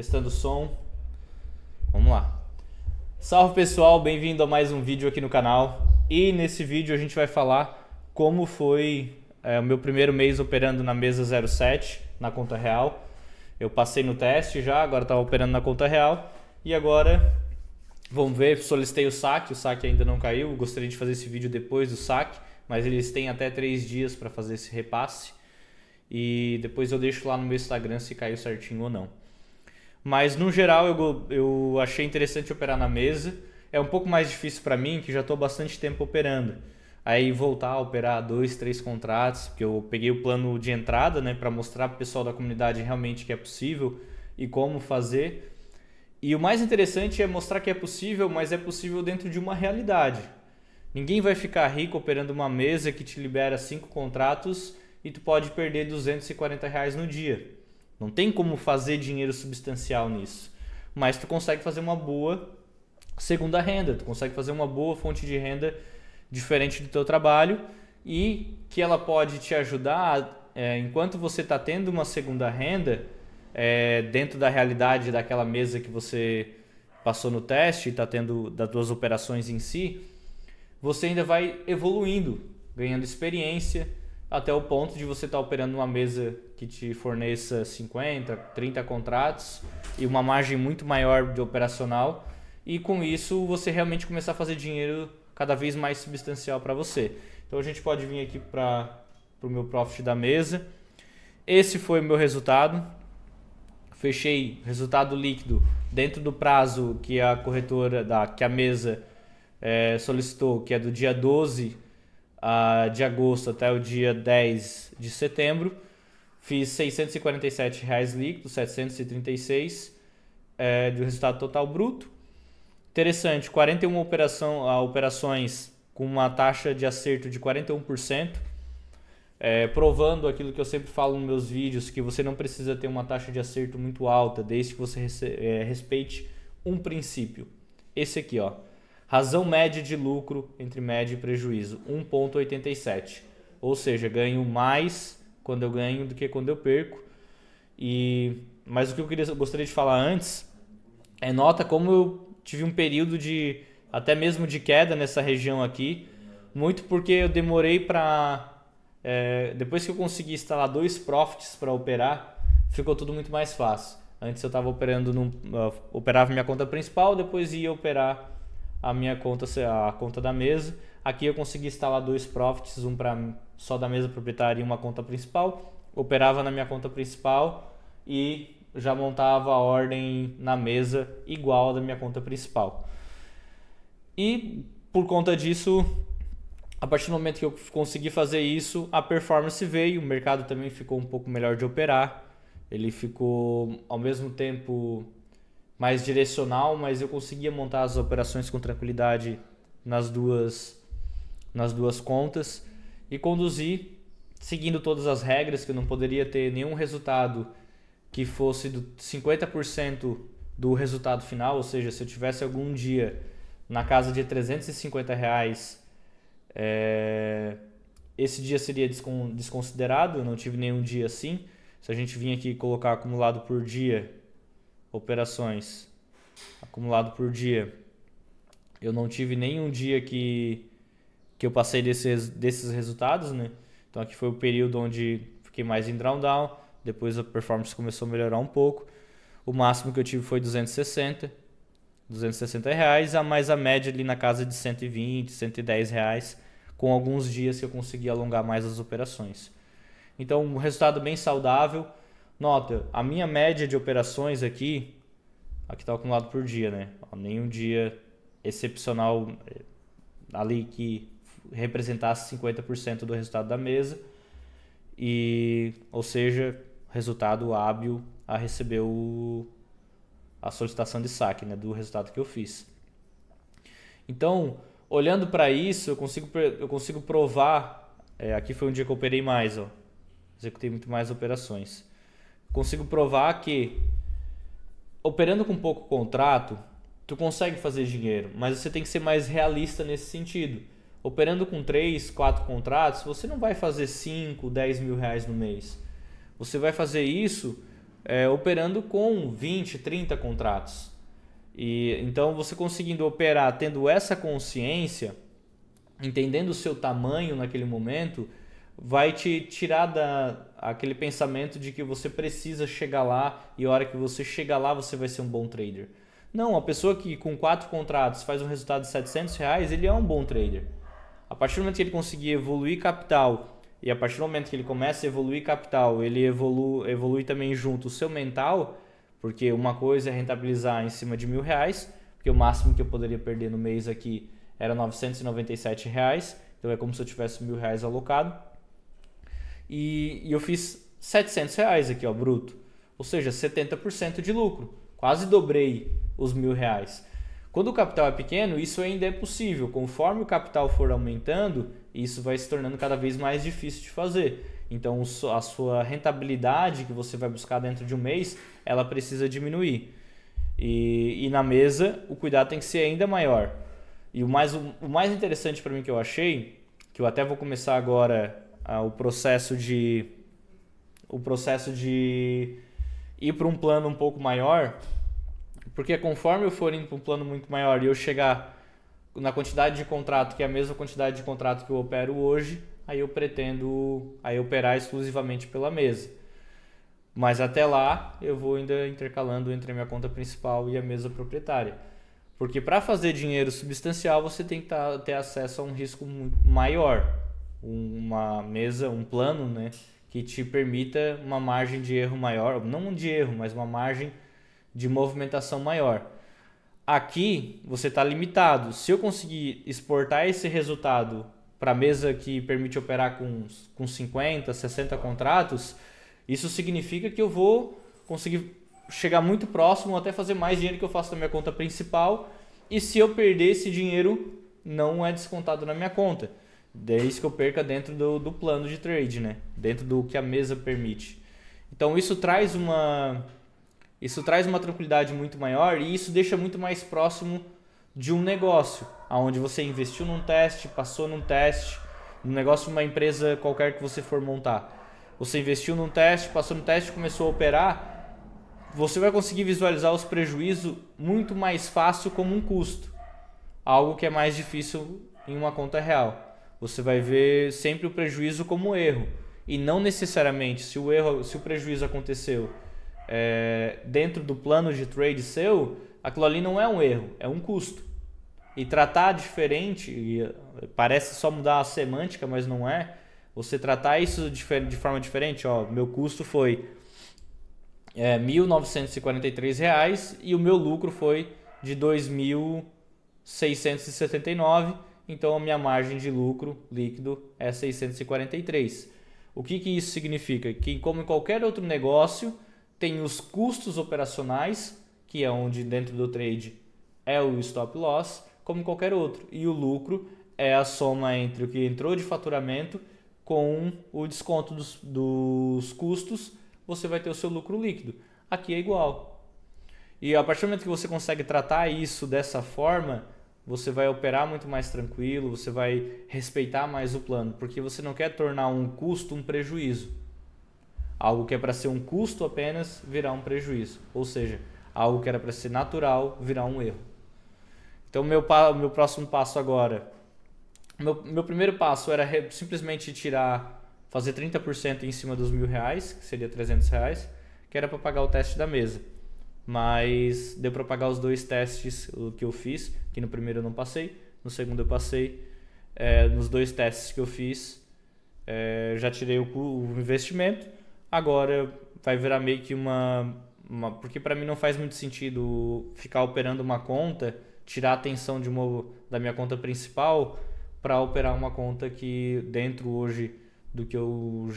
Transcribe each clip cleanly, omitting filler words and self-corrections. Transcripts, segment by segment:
Testando o som. Vamos lá. Salve pessoal, bem-vindo a mais um vídeo aqui no canal. E nesse vídeo a gente vai falar como foi o meu primeiro mês operando na mesa 07, na conta real. Eu passei no teste já, agora estava operando na conta real. E agora, vamos ver, solicitei o saque ainda não caiu. Gostaria de fazer esse vídeo depois do saque, mas eles têm até 3 dias para fazer esse repasse. E depois eu deixo lá no meu Instagram se caiu certinho ou não. Mas no geral eu achei interessante operar na mesa. É um pouco mais difícil para mim, que já estou bastante tempo operando. Aí voltar a operar 2, 3 contratos, porque eu peguei o plano de entrada, né, para mostrar para o pessoal da comunidade realmente que é possível e como fazer. E o mais interessante é mostrar que é possível, mas é possível dentro de uma realidade. Ninguém vai ficar rico operando uma mesa que te libera 5 contratos e tu pode perder R$ 240 no dia. Não tem como fazer dinheiro substancial nisso, mas tu consegue fazer uma boa segunda renda, tu consegue fazer uma boa fonte de renda diferente do teu trabalho e que ela pode te ajudar enquanto você está tendo uma segunda renda dentro da realidade daquela mesa que você passou no teste e está tendo das tuas operações em si, você ainda vai evoluindo, ganhando experiência até o ponto de você estar operando uma mesa que te forneça 50, 30 contratos e uma margem muito maior de operacional, e com isso você realmente começar a fazer dinheiro cada vez mais substancial para você. Então a gente pode vir aqui para o meu profit da mesa. Esse foi o meu resultado. Fechei resultado líquido dentro do prazo que a corretora, que a mesa solicitou, que é do dia 12 de agosto até o dia 10 de setembro. Fiz R$ 647 líquidos, 736 do resultado total bruto. Interessante, 41 operações com uma taxa de acerto de 41%, provando aquilo que eu sempre falo nos meus vídeos, que você não precisa ter uma taxa de acerto muito alta, desde que você respeite um princípio. Esse aqui, ó. Razão média de lucro entre média e prejuízo, 1,87. Ou seja, ganho mais quando eu ganho do que quando eu perco. Mas o que eu gostaria de falar antes nota como eu tive um período até mesmo de queda nessa região aqui, muito porque eu demorei para... depois que eu consegui instalar 2 profits para operar, ficou tudo muito mais fácil. Antes eu estava operava minha conta principal, depois ia operar a conta da mesa. Aqui eu consegui instalar 2 profits, um só da mesa proprietária e uma conta principal. Operava na minha conta principal e já montava a ordem na mesa igual a da minha conta principal. E por conta disso, a partir do momento que eu consegui fazer isso, a performance veio, o mercado também ficou um pouco melhor de operar. Ele ficou ao mesmo tempo mais direcional, mas eu conseguia montar as operações com tranquilidade nas duas contas e conduzir seguindo todas as regras, que eu não poderia ter nenhum resultado que fosse do 50% do resultado final, ou seja, se eu tivesse algum dia na casa de R$ 350, esse dia seria desconsiderado. Eu não tive nenhum dia assim. Se a gente vir aqui colocar acumulado por dia, operações acumulado por dia, eu não tive nenhum dia que eu passei desses resultados, né? Então aqui foi o período onde fiquei mais em drawdown, depois a performance começou a melhorar um pouco. O máximo que eu tive foi R$ 260 reais, mais a média ali na casa de R$ 120, R$ 110, com alguns dias que eu consegui alongar mais as operações. Então um resultado bem saudável. Nota, a minha média de operações aqui está acumulado por dia, né? Nenhum dia excepcional ali que representasse 50% do resultado da mesa, ou seja, resultado hábil a receber a solicitação de saque, né, do resultado que eu fiz. Então, olhando para isso, eu consigo provar. Aqui foi um dia que eu operei mais, ó. Executei muito mais operações. Consigo provar que operando com pouco contrato, tu consegue fazer dinheiro, mas você tem que ser mais realista nesse sentido. Operando com 3, 4 contratos, você não vai fazer 5, 10 mil reais no mês. Você vai fazer isso operando com 20, 30 contratos. E então você conseguindo operar, tendo essa consciência, entendendo o seu tamanho naquele momento, vai te tirar aquele pensamento de que você precisa chegar lá e a hora que você chegar lá você vai ser um bom trader. Não, a pessoa que com 4 contratos faz um resultado de R$700, ele é um bom trader. A partir do momento que ele conseguir evoluir capital e a partir do momento que ele começa a evoluir capital, ele evolui também junto o seu mental, porque uma coisa é rentabilizar em cima de R$1.000, porque o máximo que eu poderia perder no mês aqui era R$997, então é como se eu tivesse R$1.000 alocado. E eu fiz R$700 aqui, ó, bruto, ou seja, 70% de lucro, quase dobrei os R$1.000. Quando o capital é pequeno, isso ainda é possível. Conforme o capital for aumentando, isso vai se tornando cada vez mais difícil de fazer. Então a sua rentabilidade que você vai buscar dentro de um mês, ela precisa diminuir. E na mesa o cuidado tem que ser ainda maior. E o mais interessante para mim que eu achei, que eu até vou começar agora o processo de ir para um plano um pouco maior, porque conforme eu for indo para um plano muito maior e eu chegar na quantidade de contrato, que é a mesma quantidade de contrato que eu opero hoje, aí eu pretendo operar exclusivamente pela mesa. Mas até lá eu vou ainda intercalando entre a minha conta principal e a mesa proprietária. Porque para fazer dinheiro substancial você tem que ter acesso a um risco muito maior. Uma mesa, um plano, né, que te permita uma margem de erro maior, não de erro, mas uma margem de movimentação maior. Aqui você está limitado. Se eu conseguir exportar esse resultado para a mesa que permite operar com 50, 60 contratos, isso significa que eu vou conseguir chegar muito próximo, até fazer mais dinheiro que eu faço na minha conta principal. E se eu perder esse dinheiro, não é descontado na minha conta, desde que eu perca dentro do plano de trade, né? Dentro do que a mesa permite. Então isso traz uma tranquilidade muito maior e isso deixa muito mais próximo de um negócio, onde você investiu num teste, passou num teste, um negócio de uma empresa qualquer que você for montar. Você investiu num teste, passou no teste, começou a operar, você vai conseguir visualizar os prejuízos muito mais fácil como um custo, algo que é mais difícil em uma conta real. Você vai ver sempre o prejuízo como erro e não necessariamente se o prejuízo aconteceu dentro do plano de trade seu, aquilo ali não é um erro, é um custo. E tratar diferente, parece só mudar a semântica, mas não é. Você tratar isso de forma diferente, ó, meu custo foi R$1.943 e o meu lucro foi de R$2.679, então a minha margem de lucro líquido é 643. O que isso significa? Que como em qualquer outro negócio, tem os custos operacionais, que é onde dentro do trade é o stop loss, como em qualquer outro. E o lucro é a soma entre o que entrou de faturamento com o desconto dos custos, você vai ter o seu lucro líquido. Aqui é igual. E a partir do momento que você consegue tratar isso dessa forma, você vai operar muito mais tranquilo, você vai respeitar mais o plano, porque você não quer tornar um custo um prejuízo. Algo que é para ser um custo apenas virar um prejuízo, ou seja, algo que era para ser natural virar um erro. Então meu próximo passo agora, meu primeiro passo era simplesmente fazer 30% em cima dos R$1.000, que seria R$300, que era para pagar o teste da mesa. Mas deu para pagar os 2 testes que eu fiz, que no primeiro eu não passei, no segundo eu passei. Nos 2 testes que eu fiz, já tirei o investimento. Agora vai virar meio que porque para mim não faz muito sentido ficar operando uma conta, tirar a atenção da minha conta principal para operar uma conta que dentro hoje do que eu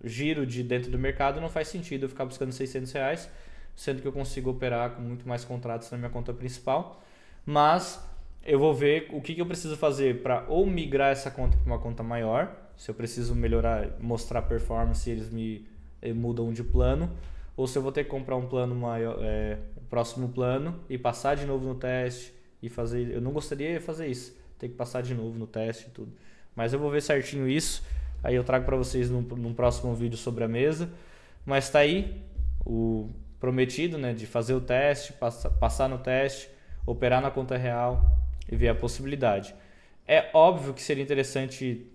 giro dentro do mercado não faz sentido eu ficar buscando R$600, sendo que eu consigo operar com muito mais contratos na minha conta principal. Mas eu vou ver o que eu preciso fazer para ou migrar essa conta para uma conta maior, se eu preciso melhorar, mostrar performance, eles me mudam de plano, ou se eu vou ter que comprar um plano maior, o próximo plano e passar de novo no teste e fazer. Eu não gostaria de fazer isso, ter que passar de novo no teste e tudo. Mas eu vou ver certinho isso, aí eu trago para vocês num próximo vídeo sobre a mesa. Mas tá aí o prometido, né, de fazer o teste, passar no teste, operar na conta real e ver a possibilidade. É óbvio que seria interessante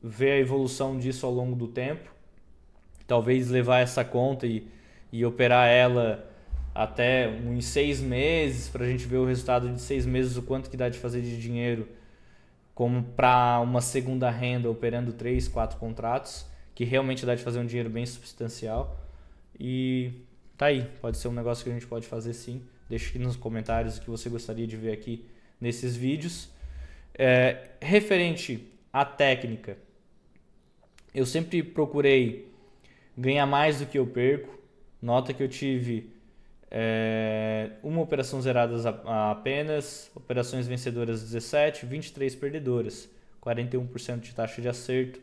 ver a evolução disso ao longo do tempo, talvez levar essa conta e operar ela até uns 6 meses, para a gente ver o resultado de 6 meses, o quanto que dá de fazer de dinheiro, como para uma segunda renda operando 3, 4 contratos, que realmente dá de fazer um dinheiro bem substancial. E tá aí, pode ser um negócio que a gente pode fazer sim. Deixa aqui nos comentários o que você gostaria de ver aqui nesses vídeos. Referente à técnica, eu sempre procurei ganhar mais do que eu perco. Nota que eu tive uma operação zeradas apenas, operações vencedoras 17, 23 perdedoras, 41% de taxa de acerto.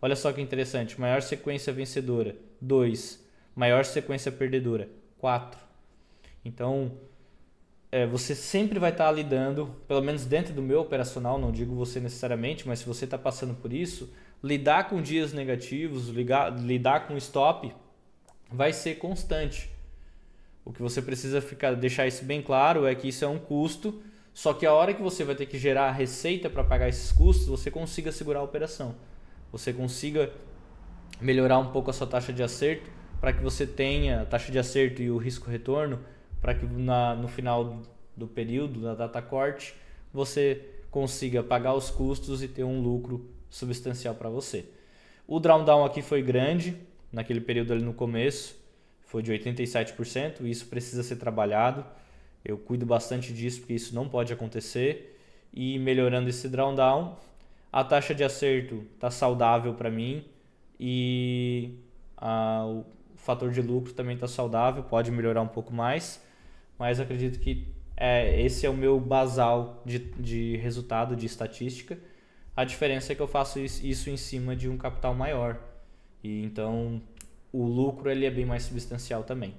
Olha só que interessante, maior sequência vencedora 2, maior sequência perdedora 4. Então você sempre vai estar lidando, pelo menos dentro do meu operacional, não digo você necessariamente, mas se você está passando por isso, lidar com dias negativos, lidar com stop, vai ser constante. O que você precisa deixar isso bem claro é que isso é um custo, só que a hora que você vai ter que gerar a receita para pagar esses custos, você consiga segurar a operação. Você consiga melhorar um pouco a sua taxa de acerto, para que você tenha a taxa de acerto e o risco-retorno, para que no final do período, da data corte, você consiga pagar os custos e ter um lucro substancial para você. O drawdown aqui foi grande, naquele período ali no começo, foi de 87%, e isso precisa ser trabalhado. Eu cuido bastante disso, porque isso não pode acontecer. E melhorando esse drawdown, a taxa de acerto está saudável para mim e o fator de lucro também está saudável, pode melhorar um pouco mais, mas acredito que esse é o meu basal de resultado, de estatística. A diferença é que eu faço isso em cima de um capital maior, e então o lucro ele é bem mais substancial também.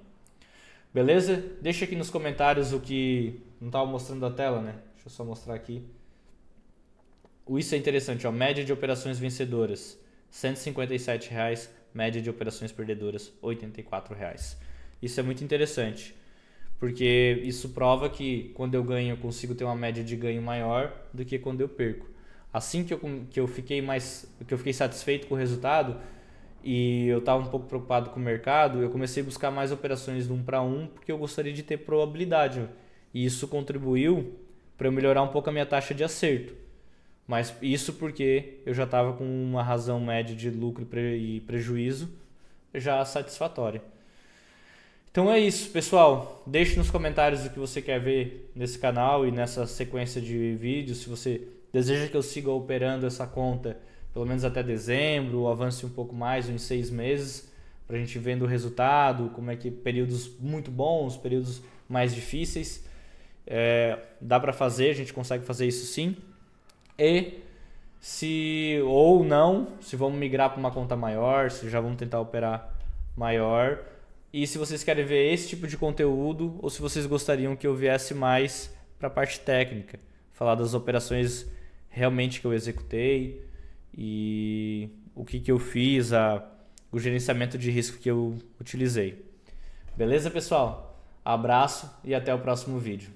Beleza? Deixa aqui nos comentários o que... Não estava mostrando a tela, né? Deixa eu só mostrar aqui. Isso é interessante, ó. Média de operações vencedoras, R$ 157,00. Média de operações perdedoras, R$ 84,00. Isso é muito interessante, porque isso prova que quando eu ganho, eu consigo ter uma média de ganho maior do que quando eu perco. Assim que eu fiquei satisfeito com o resultado e eu estava um pouco preocupado com o mercado, eu comecei a buscar mais operações de 1 para 1, porque eu gostaria de ter probabilidade. E isso contribuiu para eu melhorar um pouco a minha taxa de acerto. Mas isso porque eu já estava com uma razão média de lucro e prejuízo já satisfatória. Então é isso, pessoal. Deixe nos comentários o que você quer ver nesse canal e nessa sequência de vídeos. Se você deseja que eu siga operando essa conta pelo menos até dezembro, ou avance um pouco mais, uns 6 meses, para a gente vendo o resultado, como é que períodos muito bons, períodos mais difíceis. Dá para fazer, a gente consegue fazer isso sim. E se vamos migrar para uma conta maior, se já vamos tentar operar maior. E se vocês querem ver esse tipo de conteúdo, ou se vocês gostariam que eu viesse mais para a parte técnica, falar das operações realmente que eu executei e o que eu fiz, o gerenciamento de risco que eu utilizei. Beleza, pessoal? Abraço e até o próximo vídeo.